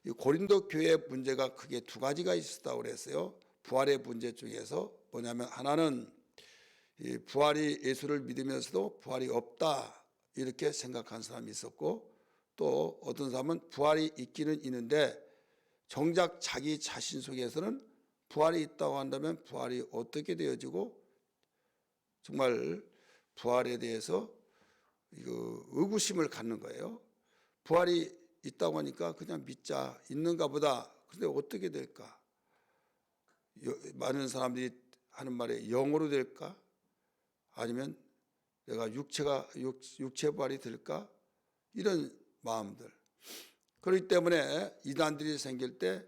이 고린도 교회 문제가 크게 두 가지가 있었다고 그랬어요. 부활의 문제 중에서 뭐냐면 하나는 이 부활이 예수를 믿으면서도 부활이 없다 이렇게 생각한 사람이 있었고, 또 어떤 사람은 부활이 있기는 있는데 정작 자기 자신 속에서는 부활이 있다고 한다면 부활이 어떻게 되어지고 정말 부활에 대해서 의구심을 갖는 거예요. 부활이 있다고 하니까 그냥 믿자, 있는가 보다. 그런데 어떻게 될까? 많은 사람들이 하는 말에 영으로 될까? 아니면 내가 육체 부활이 될까? 이런 마음들. 그렇기 때문에 이단들이 생길 때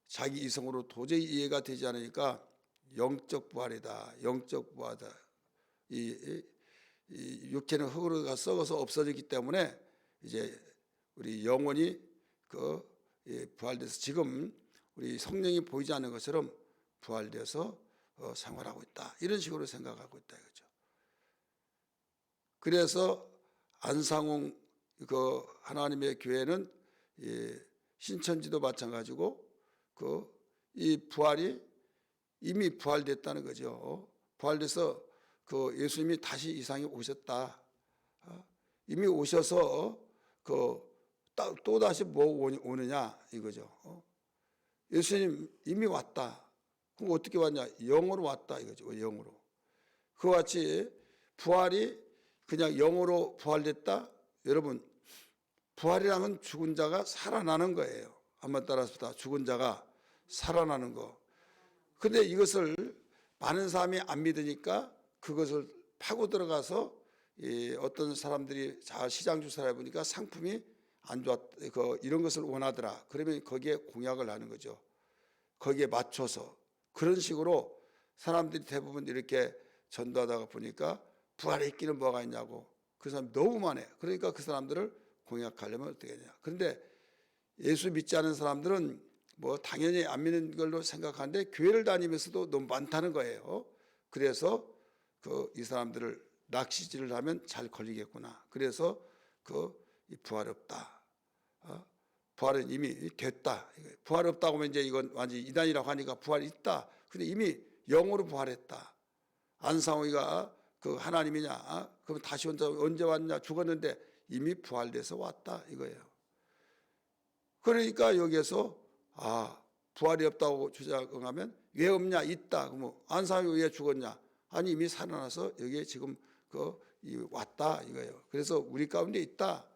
자기 이성으로 도저히 이해가 되지 않으니까 영적 부활이다, 영적 부활이다. 이 육체는 흙으로 썩어서 없어지기 때문에 이제 우리 영혼이 부활돼서 지금 우리 성령이 보이지 않는 것처럼 부활돼서 생활하고 있다. 이런 식으로 생각하고 있다 이거죠. 그래서 안상홍 하나님의 교회는 신천지도 마찬가지고 이 부활이 이미 부활됐다는 거죠. 부활돼서 예수님이 다시 이 세상에 오셨다. 이미 오셔서 또 다시 뭐 오느냐 이거죠. 예수님 이미 왔다. 그럼 어떻게 왔냐? 영으로 왔다 이거죠. 영으로. 그와 같이 부활이 그냥 영으로 부활됐다. 여러분, 부활이라는 죽은 자가 살아나는 거예요. 한번 따라서 다 죽은 자가 살아나는 거. 근데 이것을 많은 사람이 안 믿으니까 그것을 파고 들어가서 어떤 사람들이 시장 조사를 해보니까 상품이 안 좋았, 이런 것을 원하더라. 그러면 거기에 공약을 하는 거죠. 거기에 맞춰서. 그런 식으로 사람들이 대부분 이렇게 전도하다가 보니까 부활에 있기는 뭐가 있냐고. 그 사람이 너무 많아요. 그러니까 그 사람들을 공약하려면 어떻게 하냐. 그런데 예수 믿지 않은 사람들은 뭐 당연히 안 믿는 걸로 생각하는데 교회를 다니면서도 너무 많다는 거예요. 그래서 이 사람들을 낚시질을 하면 잘 걸리겠구나. 그래서 이 부활 없다. 부활은 이미 됐다. 부활 없다고 하면 이제 이건 완전히 이단이라고 하니까 부활이 있다. 근데 이미 영으로 부활했다. 안상호이가 하나님이냐? 그럼 다시 언제 왔냐? 죽었는데 이미 부활돼서 왔다 이거예요. 그러니까 여기에서 부활이 없다고 주장하면 왜 없냐? 있다. 그러면 안상호이 왜 죽었냐? 아니 이미 살아나서 여기에 지금 왔다 이거예요. 그래서 우리 가운데 있다.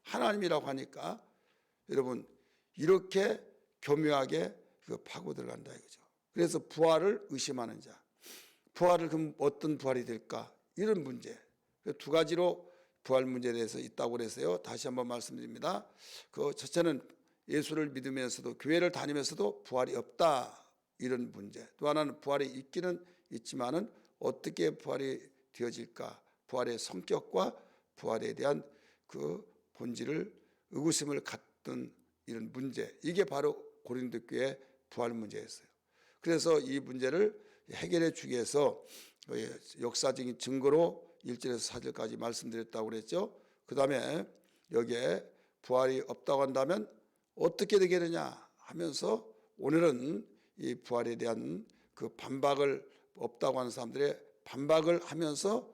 하나님이라고 하니까 여러분 이렇게 교묘하게 파고 들어간다 이거죠. 그래서 부활을 의심하는 자. 부활을 그럼 어떤 부활이 될까? 이런 문제. 두 가지로 부활 문제에 대해서 있다고 그래서요. 다시 한번 말씀드립니다. 첫째는 예수를 믿으면서도 교회를 다니면서도 부활이 없다. 이런 문제. 또 하나는 부활이 있기는 있지만은 어떻게 부활이 되어질까? 부활의 성격과 부활에 대한 본질을 의구심을 갖던 이런 문제. 이게 바로 고린도 교회 부활 문제였어요. 그래서 이 문제를 해결해 주기 위해서 역사적인 증거로 1절에서 4절까지 말씀드렸다고 그랬죠. 그 다음에 여기에 부활이 없다고 한다면 어떻게 되겠느냐 하면서 오늘은 이 부활에 대한 반박을 없다고 하는 사람들의 반박을 하면서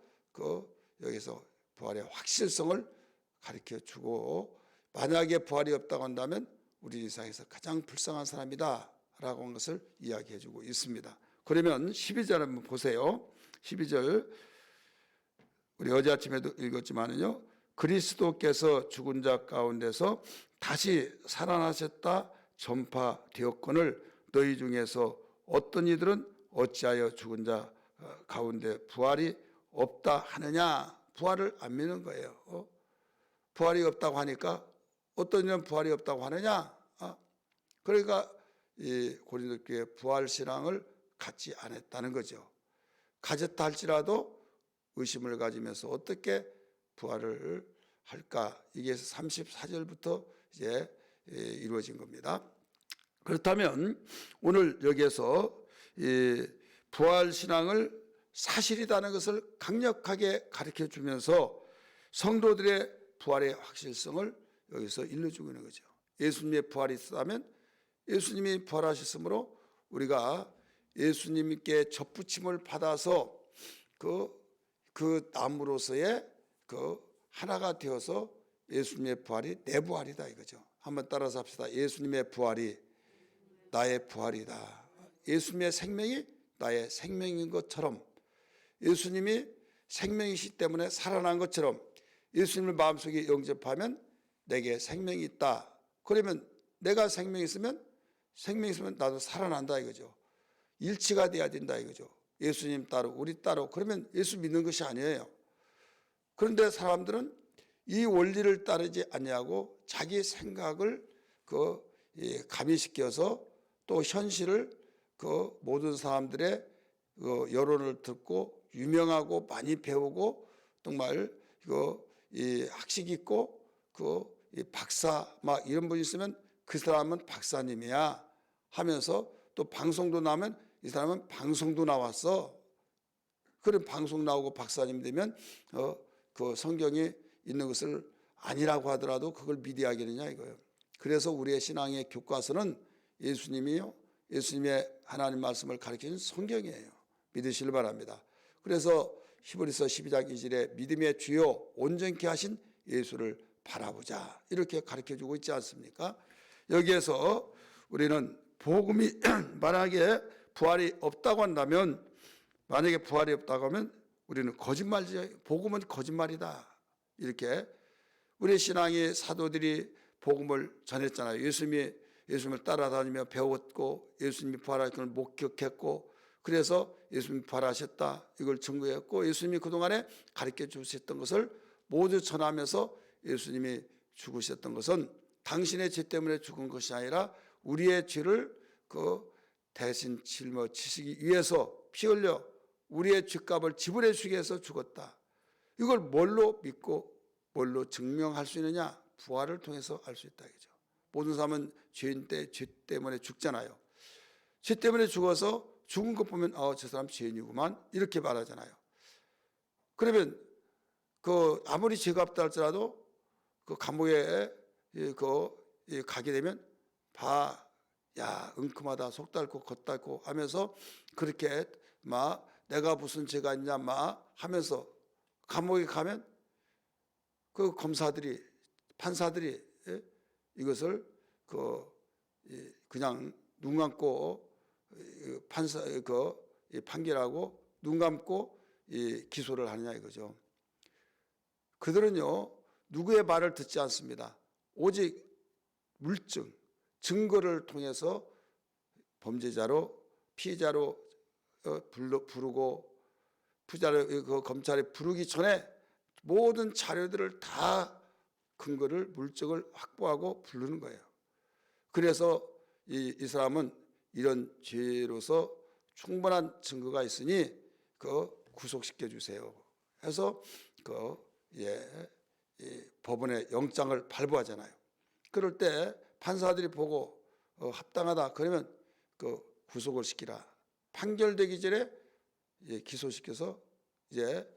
여기서 부활의 확실성을 가르쳐 주고, 만약에 부활이 없다고 한다면 우리 세상에서 가장 불쌍한 사람이다 라고 하는 것을 이야기해 주고 있습니다. 그러면 12절 한번 보세요. 12절 우리 어제 아침에도 읽었지만요, 그리스도께서 죽은 자 가운데서 다시 살아나셨다 전파되었거늘 너희 중에서 어떤 이들은 어찌하여 죽은 자 가운데 부활이 없다 하느냐. 부활을 안 믿는 거예요. 부활이 없다고 하니까 어떤 이는 부활이 없다고 하느냐. 그러니까 이 고린도 교회 부활 신앙을 갖지 않았다는 거죠. 가졌다 할지라도 의심을 가지면서 어떻게 부활을 할까? 이게 34절부터 이제 이루어진 겁니다. 그렇다면 오늘 여기에서 이 부활 신앙을 사실이라는 것을 강력하게 가르쳐 주면서 성도들의 부활의 확실성을 여기서 일러주고 있는 거죠. 예수님의 부활이 있었다면 예수님이 부활하셨으므로 우리가 예수님께 접붙임을 받아서 그 나무로서의 하나가 되어서 예수님의 부활이 내 부활이다 이거죠. 한번 따라서 합시다. 예수님의 부활이 나의 부활이다. 예수님의 생명이 나의 생명인 것처럼, 예수님이 생명이시기 때문에 살아난 것처럼 예수님을 마음속에 영접하면 내게 생명이 있다. 그러면 내가 생명이 있으면 나도 살아난다 이거죠. 일치가 돼야 된다 이거죠. 예수님 따로 우리 따로. 그러면 예수 믿는 것이 아니에요. 그런데 사람들은 이 원리를 따르지 아니하고 자기 생각을 가미시켜서 또 현실을 모든 사람들의 여론을 듣고 유명하고 많이 배우고 정말 학식 있고 박사 막 이런 분이 있으면 그 사람은 박사님이야 하면서 또 방송도 나면 이 사람은 방송도 나왔어. 그런 방송 나오고 박사님 되면 그 성경에 있는 것을 아니라고 하더라도 그걸 믿어야겠느냐 이거예요. 그래서 우리의 신앙의 교과서는 예수님이요, 예수님의 하나님 말씀을 가르치는 성경이에요. 믿으시길 바랍니다. 그래서 히브리서 12장 2절에 믿음의 주요 온전케 하신 예수를 바라보자 이렇게 가르쳐주고 있지 않습니까? 여기에서 우리는 복음이 만약에 부활이 없다고 한다면, 만약에 부활이 없다고 하면 우리는 거짓말이죠. 복음은 거짓말이다. 이렇게 우리 신앙의 사도들이 복음을 전했잖아요. 예수님을 따라다니며 배웠고 예수님이 부활하신 걸 목격했고 그래서 예수님이 부활하셨다 이걸 증거했고 예수님이 그동안에 가르쳐 주셨던 것을 모두 전하면서 예수님이 죽으셨던 것은 당신의 죄 때문에 죽은 것이 아니라 우리의 죄를 대신 짊어지시기 위해서 피 흘려 우리의 죄값을 지불해 주기 위해서 죽었다. 이걸 뭘로 믿고 뭘로 증명할 수 있느냐? 부활을 통해서 알 수 있다 이거죠. 모든 사람은 죄 때문에 죽잖아요. 죄 때문에 죽어서 죽은 것 보면 저 사람 죄인이구만 이렇게 말하잖아요. 그러면 아무리 죄가 없다 할지라도 감옥에 가게 되면 야 은큼하다 속 닳고 겉 닳고 하면서 그렇게 막 내가 무슨 죄가 있냐 막 하면서 감옥에 가면 검사들이 판사들이 이것을 그냥 눈 감고 판결하고 눈 감고 기소를 하느냐 이거죠. 그들은요 누구의 말을 듣지 않습니다. 오직 물증, 증거를 통해서 범죄자로 피해자로 부르고 부자를 검찰에 부르기 전에 모든 자료들을 다 근거를 물증을 확보하고 부르는 거예요. 그래서 이 사람은 이런 죄로서 충분한 증거가 있으니 구속시켜 주세요. 해서 법원에 영장을 발부하잖아요. 그럴 때 판사들이 보고 합당하다 그러면 구속을 시키라. 판결되기 전에 기소시켜서 이제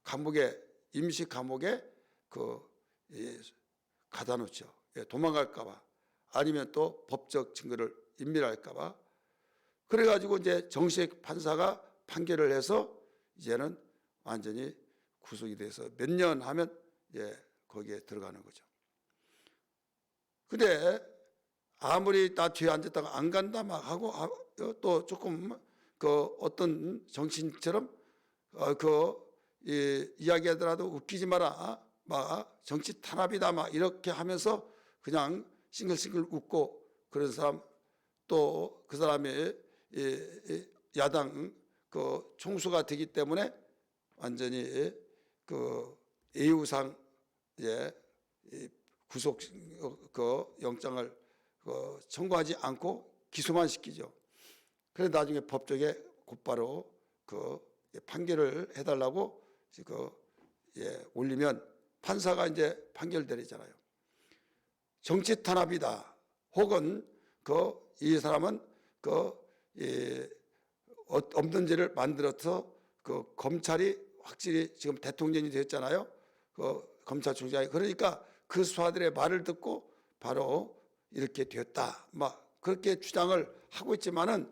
감옥에 임시 감옥에 가다 놓죠. 도망갈까봐 아니면 또 법적 증거를 인멸할까봐. 그래가지고 이제 정식 판사가 판결을 해서 이제는 완전히 구속이 돼서 몇 년 하면 거기에 들어가는 거죠. 근데 아무리 나 죄 안 됐다고 안 간다 막 하고 또 조금 어떤 정치인처럼 이야기하더라도 웃기지 마라 막 정치 탄압이다 막 이렇게 하면서 그냥 싱글싱글 웃고 그런 사람, 또 그 사람이 야당 총수가 되기 때문에 완전히 애우상 구속 영장을 청구하지 않고 기소만 시키죠. 그래서 나중에 법정에 곧바로 판결을 해달라고 올리면 판사가 이제 판결 내리잖아요. 정치 탄압이다. 혹은 이 사람은 없는 죄를 만들어서 검찰이 확실히 지금 대통령이 됐잖아요. 검찰총장이. 그러니까 그 수하들의 말을 듣고 바로 이렇게 되었다. 막 그렇게 주장을 하고 있지만은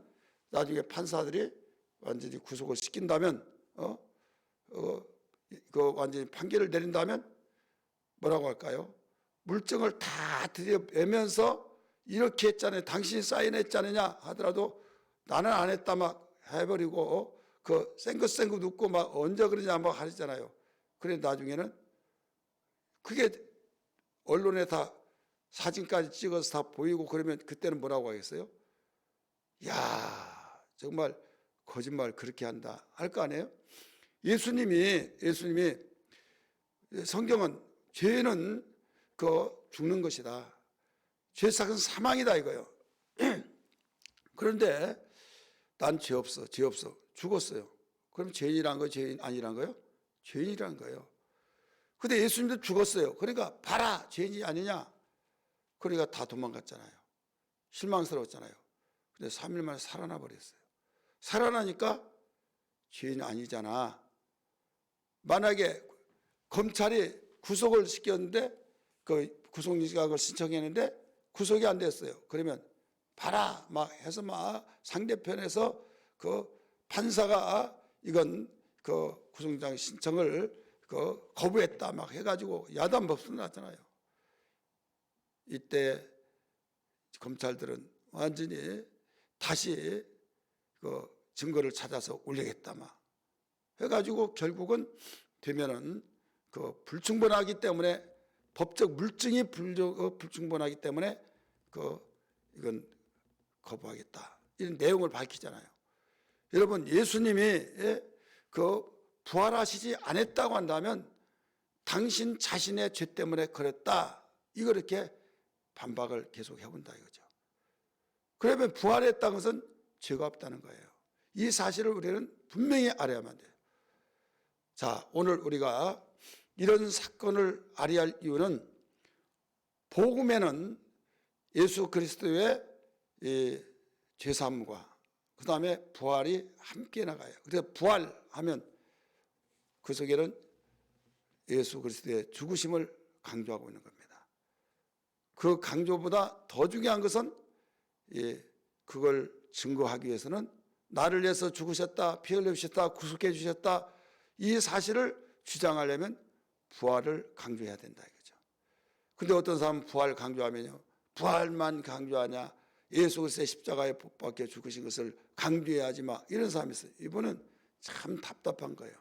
나중에 판사들이 완전히 구속을 시킨다면 그 완전히 판결을 내린다면 뭐라고 할까요? 물증을 다 들여매면서 이렇게 했잖아요. 당신이 사인했잖느냐 하더라도 나는 안 했다 막 해버리고 그 생긋생긋 웃고 막 언제 그러냐 막 하잖아요. 그래 나중에는 그게 언론에 다 사진까지 찍어서 다 보이고 그러면 그때는 뭐라고 하겠어요? 야 정말 거짓말 그렇게 한다 할 거 아니에요? 예수님이 성경은 죄는 죽는 것이다. 죄삭은 사망이다 이거요. 그런데 난 죄 없어 죽었어요. 그럼 죄인이란 거예요? 죄인 아니란 거예요? 죄인이란 거예요. 근데 예수님도 죽었어요. 그러니까 봐라 죄인이 아니냐. 그러니까 다 도망갔잖아요. 실망스러웠잖아요. 근데 3일 만에 살아나 버렸어요. 살아나니까 죄인 아니잖아. 만약에 검찰이 구속을 시켰는데 그 구속영장을 신청했는데 구속이 안 됐어요. 그러면 봐라 막 해서 막 상대편에서 그 판사가 이건 그 구속영장 신청을 거부했다 막 해가지고 야단법석 났잖아요. 이때 검찰들은 완전히 다시 그 증거를 찾아서 올리겠다 막 해가지고 결국은 되면은 그 불충분하기 때문에 법적 물증이 불충분하기 때문에 이건 거부하겠다 이런 내용을 밝히잖아요. 여러분 예수님이 부활하시지 않았다고 한다면 당신 자신의 죄 때문에 그랬다 이거 이렇게 반박을 계속 해본다 이거죠. 그러면 부활했다는 것은 죄가 없다는 거예요. 이 사실을 우리는 분명히 알아야만 돼요. 자, 오늘 우리가 이런 사건을 알아야 할 이유는 복음에는 예수 그리스도의 죄사함과 그 다음에 부활이 함께 나가요. 그래서 부활하면 그 속에는 예수 그리스도의 죽으심을 강조하고 있는 겁니다. 그 강조보다 더 중요한 것은 그걸 증거하기 위해서는 나를 위해서 죽으셨다, 피 흘리셨다, 구속해 주셨다 이 사실을 주장하려면 부활을 강조해야 된다 이거죠. 근데 어떤 사람은 부활 강조하면요, 부활만 강조하냐, 예수 그리스도의 십자가에 못 박혀 죽으신 것을 강조해야지 마 이런 사람이 있어요. 이분은 참 답답한 거예요.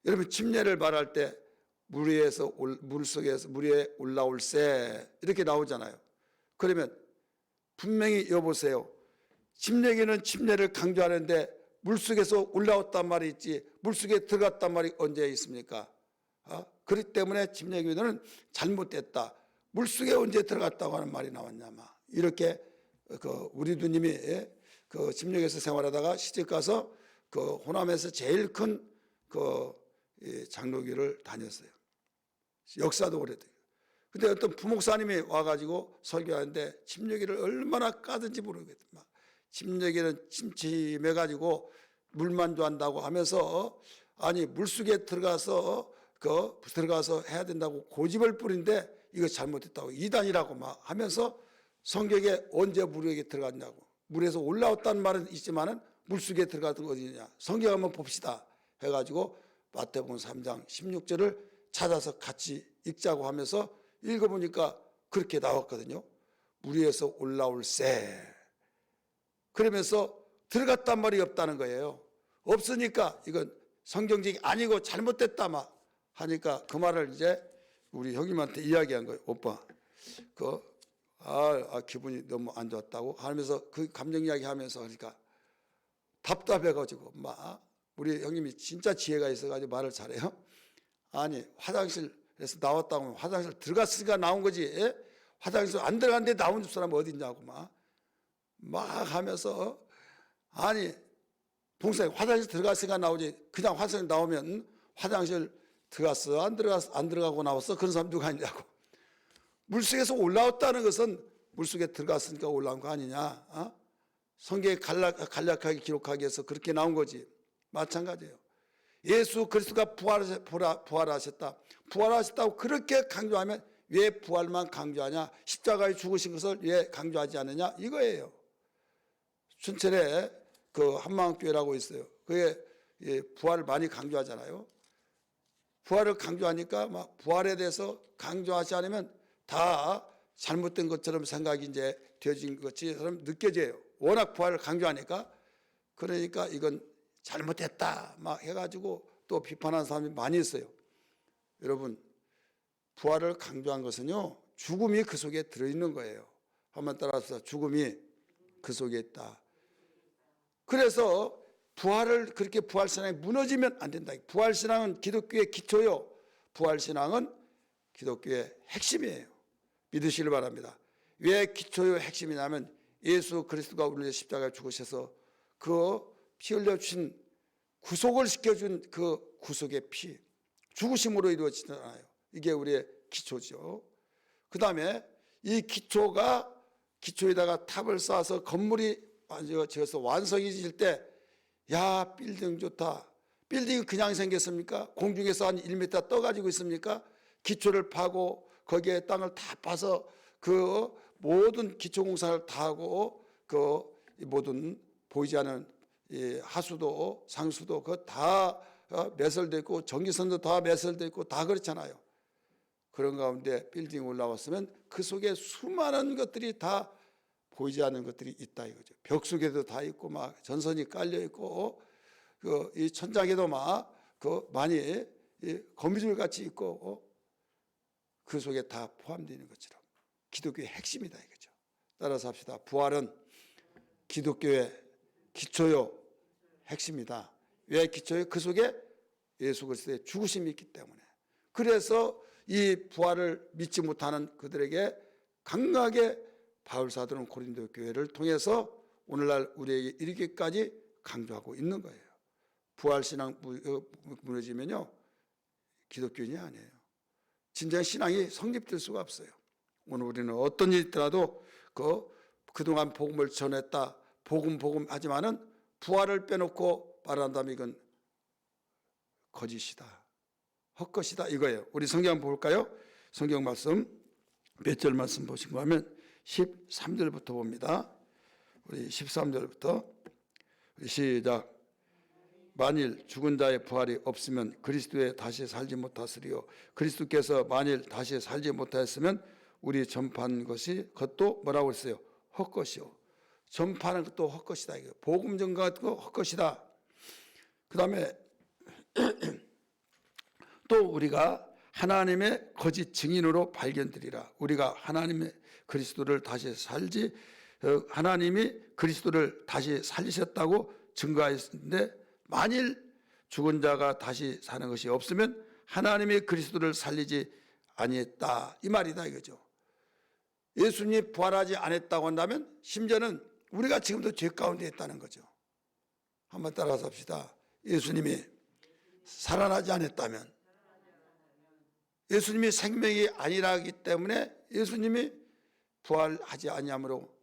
여러분 침례를 말할 때 물 위에 올라올세 이렇게 나오잖아요. 그러면 분명히 여보세요. 침례기는 침례를 강조하는데 물속에서 올라왔단 말이 있지 물속에 들어갔단 말이 언제 있습니까? 그렇기 때문에 침례기는 잘못됐다. 물속에 언제 들어갔다고 하는 말이 나왔냐마. 이렇게 우리 누님이 침례교에서 생활하다가 시집 가서 호남에서 제일 큰 장로교를 다녔어요. 역사도 오래돼요. 근데 어떤 부목사님이 와가지고 설교하는데 침례기를 얼마나 까든지 모르겠다. 막 침례기는 침침해가지고 물만 좋아한다고 하면서 아니 물속에 들어가서 해야 된다고 고집을 부리는데 이거 잘못했다고 이단이라고 막 하면서 성경에 언제 물에 들어갔냐고 물에서 올라왔다는 말은 있지만은 물속에 들어갔던 거 어디냐 성경 한번 봅시다 해가지고 마태복음 3장 16절을 찾아서 같이 읽자고 하면서 읽어보니까 그렇게 나왔거든요. 물 위에서 올라올세 그러면서 들어갔단 말이 없다는 거예요. 없으니까 이건 성경적이 아니고 잘못됐다 막 하니까 그 말을 이제 우리 형님한테 이야기한 거예요. 오빠 기분이 너무 안 좋았다고 하면서 그 감정 이야기 하면서 그러니까 답답해가지고 막 우리 형님이 진짜 지혜가 있어가지고 말을 잘해요. 아니 화장실에서 나왔다고 하면 화장실 들어갔으니까 나온 거지 화장실 안 들어갔는데 나온 사람 어디 있냐고 막 하면서 아니 동생이 화장실 들어갔으니까 나오지 그냥 화장실 나오면 화장실 들어갔어 안 들어가고 나왔어 그런 사람 누가 있냐고. 물속에서 올라왔다는 것은 물속에 들어갔으니까 올라온 거 아니냐. 성경에 간략하게 기록하기 위해서 그렇게 나온 거지. 마찬가지예요. 예수 그리스도가 부활하셨다. 부활하셨다고 그렇게 강조하면 왜 부활만 강조하냐? 십자가에 죽으신 것을 왜 강조하지 않느냐? 이거예요. 춘천에 그 한마음교회라고 있어요. 그게 부활을 많이 강조하잖아요. 부활을 강조하니까 막 부활에 대해서 강조하지 않으면 다 잘못된 것처럼 생각이 이제 되어진 것처럼 느껴져요. 워낙 부활을 강조하니까. 그러니까 이건 잘못했다 막 해가지고 또 비판하는 사람이 많이 있어요. 여러분, 부활을 강조한 것은요, 죽음이 그 속에 들어있는 거예요. 한번 따라서 죽음이 그 속에 있다. 그래서 부활을 그렇게 부활신앙이 무너지면 안 된다. 부활신앙은 기독교의 기초요. 부활신앙은 기독교의 핵심이에요. 믿으시길 바랍니다. 왜 기초요 핵심이냐면 예수 그리스도가 우리를 위해 십자가에 죽으셔서 그 피 흘려주신 구속을 시켜준 그 구속의 피, 죽으심으로 이루어지잖아요. 이게 우리의 기초죠. 그 다음에 이 기초에다가 탑을 쌓아서 건물이 지어서 완성이 질 때, 야, 빌딩 좋다. 빌딩이 그냥 생겼습니까? 공중에서 한 1m 떠가지고 있습니까? 기초를 파고 거기에 땅을 다 파서 그 모든 기초공사를 다 하고 그 모든 보이지 않는 하수도 상수도 그거 다 매설되어 있고 전기선도 다 매설되어 있고 다 그렇잖아요. 그런 가운데 빌딩 올라왔으면 그 속에 수많은 것들이 다 보이지 않는 것들이 있다 이거죠. 벽 속에도 다 있고 막 전선이 깔려 있고 이 천장에도 막 그 많이 거미줄 같이 있고 그 속에 다 포함되어 있는 것처럼 기독교의 핵심이다 이거죠. 따라서 합시다. 부활은 기독교의 기초요 핵심이다. 왜 기초요? 그 속에 예수 그리스도의 죽으심이 있기 때문에. 그래서 이 부활을 믿지 못하는 그들에게 강하게 바울 사도는 고린도 교회를 통해서 오늘날 우리에게 이르기까지 강조하고 있는 거예요. 부활신앙 무너지면요, 기독교인이 아니에요. 진정 신앙이 성립될 수가 없어요. 오늘 우리는 어떤 일이 있더라도 그동안 복음을 전했다, 복음 하지만은 부활을 빼놓고 말한다면 이건 거짓이다, 헛것이다 이거예요. 우리 성경 한번 볼까요? 성경 말씀 몇 절 말씀 보시고 하면 13절부터 봅니다. 우리 13절부터 시작. 만일 죽은 자의 부활이 없으면 그리스도에 다시 살지 못하으리요. 그리스도께서 만일 다시 살지 못하였으면 우리 전파한 것이 그것도 뭐라고 했어요? 헛것이요. 전파하는 것도 헛것이다. 복음 전가가 헛것이다. 그 다음에 또 우리가 하나님의 거짓 증인으로 발견되리라. 우리가 하나님의 그리스도를 다시 하나님이 그리스도를 다시 살리셨다고 증거하였는데 만일 죽은 자가 다시 사는 것이 없으면 하나님이 그리스도를 살리지 아니했다 이 말이다 이거죠. 예수님이 부활하지 않았다고 한다면 심지어는 우리가 지금도 죄 가운데 있다는 거죠. 한번 따라서 합시다. 예수님이 살아나지 않았다면, 예수님이 생명이 아니라기 때문에 예수님이 부활하지 아니하므로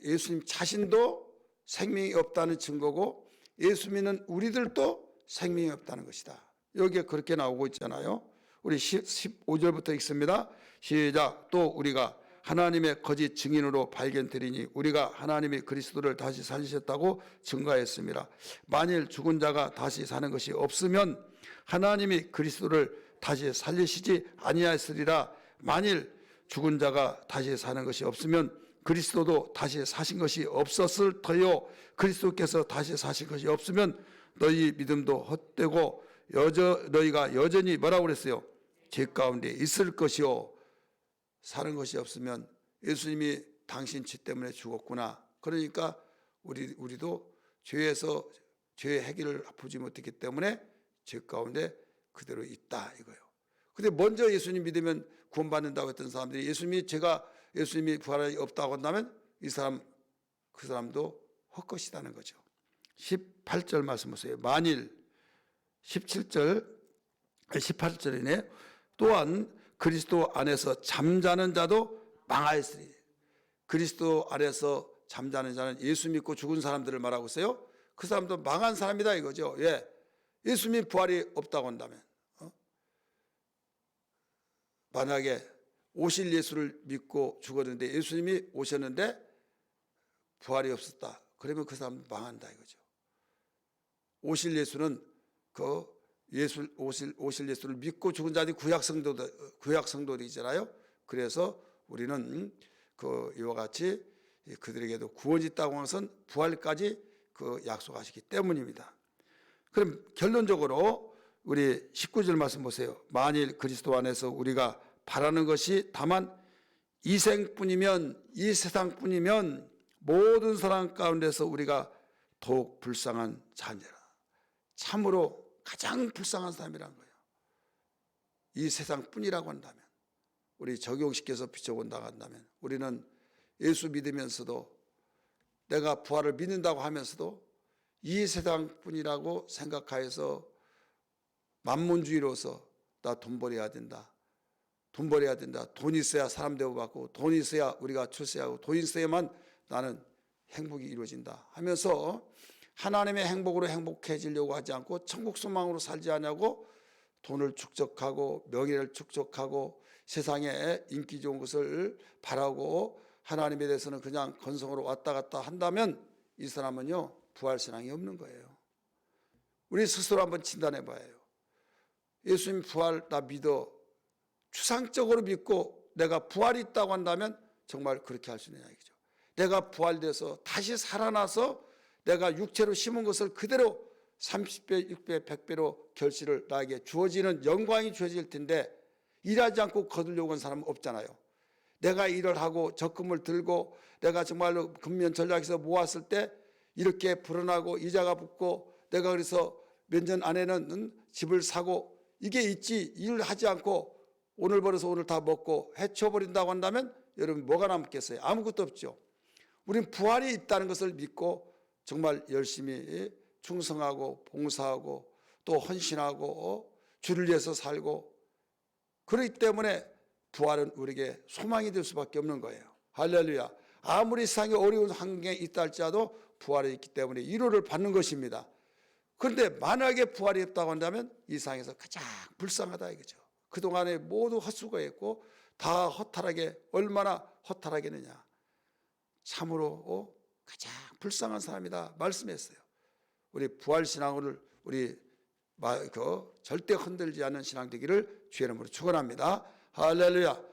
예수님 자신도 생명이 없다는 증거고 예수 믿는 우리들도 생명이 없다는 것이다. 여기에 그렇게 나오고 있잖아요. 우리 15절부터 읽습니다. 시작. 또 우리가 하나님의 거짓 증인으로 발견되리니 우리가 하나님이 그리스도를 다시 살리셨다고 증거했습니다. 만일 죽은 자가 다시 사는 것이 없으면 하나님이 그리스도를 다시 살리시지 아니하였으리라. 만일 죽은 자가 다시 사는 것이 없으면 그리스도도 다시 사신 것이 없었을 터요. 그리스도께서 다시 사신 것이 없으면 너희 믿음도 헛되고 너희가 여전히 뭐라고 그랬어요? 죄 가운데 있을 것이요. 사는 것이 없으면 예수님이 당신 죄 때문에 죽었구나. 그러니까 우리도 죄에서 죄의 해결을 보지 못했기 때문에 죄 가운데 그대로 있다 이거예요. 근데 먼저 예수님 믿으면 구원받는다고 했던 사람들이 예수님이 부활이 없다고 한다면 그 사람도 헛것이라는 거죠. 18절 말씀 보세요. 만일 18절이네. 또한 그리스도 안에서 잠자는 자도 망하였으리. 그리스도 안에서 잠자는 자는 예수 믿고 죽은 사람들을 말하고 있어요. 그 사람도 망한 사람이다 이거죠. 예. 예수님 부활이 없다고 한다면 만약에 오실 예수를 믿고 죽었는데 예수님이 오셨는데 부활이 없었다. 그러면 그 사람 망한다 이거죠. 오실 예수는 오실 예수를 믿고 죽은 자들이 구약 성도들이잖아요. 그래서 우리는 이와 같이 그들에게도 구원이 있다고 하는 것은 부활까지 약속하시기 때문입니다. 그럼 결론적으로 우리 19절 말씀 보세요. 만일 그리스도 안에서 우리가 바라는 것이 다만 이 세상뿐이면 모든 사람 가운데서 우리가 더욱 불쌍한 자녀라. 참으로 가장 불쌍한 사람이라는 거예요. 이 세상뿐이라고 한다면, 우리 적용시켜서 비춰본다고 한다면, 우리는 예수 믿으면서도 내가 부활을 믿는다고 하면서도 이 세상뿐이라고 생각하여서 만문주의로서 나 돈 벌어야 된다. 돈 벌어야 된다. 돈 있어야 사람 대우받고 돈 있어야 우리가 출세하고 돈 있어야만 나는 행복이 이루어진다 하면서 하나님의 행복으로 행복해지려고 하지 않고 천국 소망으로 살지 않냐고 돈을 축적하고 명예를 축적하고 세상에 인기 좋은 것을 바라고 하나님에 대해서는 그냥 건성으로 왔다 갔다 한다면 이 사람은요 부활신앙이 없는 거예요. 우리 스스로 한번 진단해 봐요. 예수님 부활 나 믿어 추상적으로 믿고 내가 부활이 있다고 한다면 정말 그렇게 할 수 있느냐 이거죠. 내가 부활돼서 다시 살아나서 내가 육체로 심은 것을 그대로 30배, 6배, 100배로 결실을 나에게 주어지는 영광이 주어질 텐데 일하지 않고 거두려고 하는 사람은 없잖아요. 내가 일을 하고 적금을 들고 내가 정말로 근면 전략에서 모았을 때 이렇게 불어나고 이자가 붙고 내가 그래서 몇 년 안에는 집을 사고 이게 있지 일을 하지 않고 오늘 벌어서 오늘 다 먹고 해쳐버린다고 한다면 여러분 뭐가 남겠어요? 아무것도 없죠. 우리는 부활이 있다는 것을 믿고 정말 열심히 충성하고 봉사하고 또 헌신하고 주를 위해서 살고 그렇기 때문에 부활은 우리에게 소망이 될 수밖에 없는 거예요. 할렐루야. 아무리 세상에 어려운 환경에 있다 할지라도 부활이 있기 때문에 위로를 받는 것입니다. 그런데 만약에 부활이 없다고 한다면 이 세상에서 가장 불쌍하다 이거죠. 그동안에 모두 헛수고했고 다 허탈하게 얼마나 허탈하겠느냐. 참으로 가장 불쌍한 사람이다 말씀했어요. 우리 부활신앙을 우리 절대 흔들지 않는 신앙 되기를 주의 이름으로 축원합니다. 할렐루야.